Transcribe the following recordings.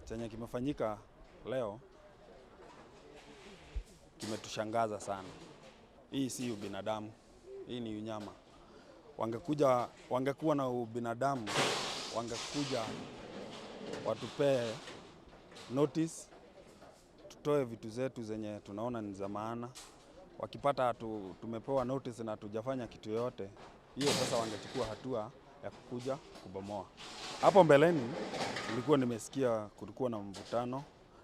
Chenye kimefanyika leo kimetushangaza sana. Hii si ubinadamu, hii ni unyama. Wangekuwa na ubinadamu, wangekuja watupee notice, tutoe vitu zetu zenye tunaona ni za maana. Wakipata tumepewa notice na tujafanya kitu yote, hiyo sasa wangechukua hatua ya kukuja kubomoa. Hapo mbeleni nilikuwa nimesikia kulikuwa na mvutano,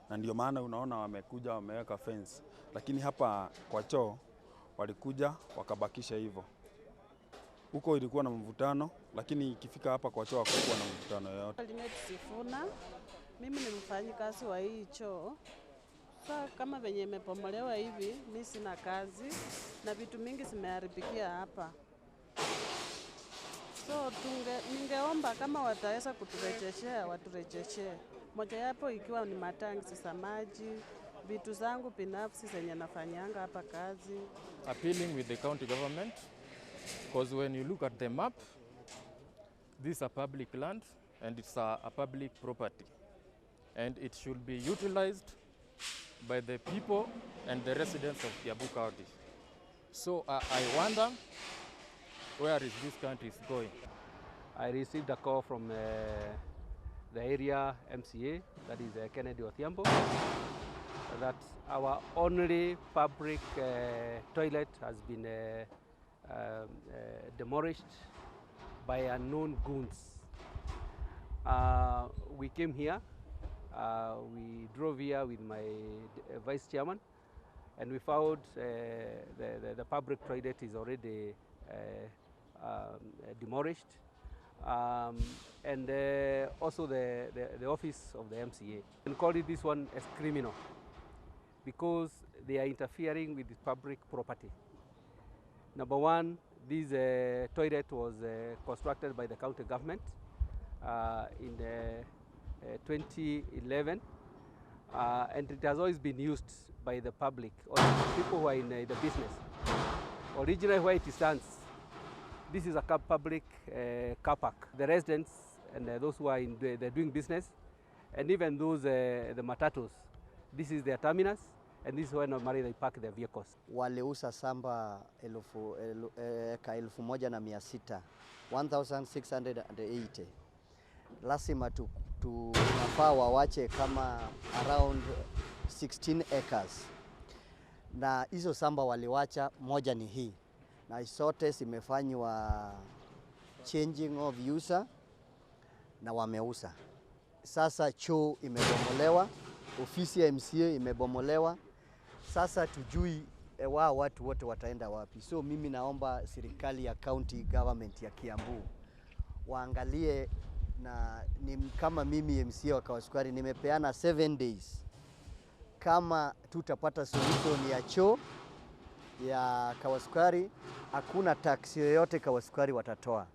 na ndio maana unaona wamekuja wameweka fence. Lakini hapa kwa choo walikuja wakabakisha hivyo. Huko ilikuwa na mvutano, lakini ikifika hapa kwa choo hakukuwa na mvutano yoyote. Mimi ni mfanyikazi wa hii choo. Sasa kama venye imepomolewa hivi, mimi sina kazi na vitu mingi zimeharibikia hapa. So ningeomba kama wataweza kuturejeshea, waturejeshee. Moja yapo ikiwa ni matangi za maji, vitu zangu binafsi zenye nafanyanga hapa kazi. Appealing with the county government, because when you look at the map, this is a public land and it's a public property. And it should be utilized by the people and the residents of Kiambu County. So I wonder, where is this country going? I received a call from the area MCA, that is Kennedy Odhiambo, that our only public toilet has been demolished by unknown goons. We came here, we drove here with my vice chairman, and we found the public toilet is already demolished, and also the office of the MCA. We call it this one as criminal because they are interfering with the public property. Number one, this toilet was constructed by the county government in 2011, and it has always been used by the public or people who are in the business. Originally where it stands, this is a public car park. The residents and those who are they're doing business, and even those the matatus, this is their terminus, and this is where normally they park their vehicles. Waliuza samba 1,600, 1,680. Lazima tunafaa wawache kama around 16 acres. Na hizo samba waliwacha, moja ni hii. Na zote zimefanywa changing of user na wameuza. Sasa choo imebomolewa, ofisi ya MCA imebomolewa. Sasa tujui watu wote wataenda wapi. So mimi naomba serikali ya county government ya Kiambu waangalie, na kama mimi MCA wa Kahawa Sukari nimepeana 7 days. Kama tutapata solution ya choo ya Kahawa Sukari, hakuna tax yoyote Kahawa Sukari watatoa.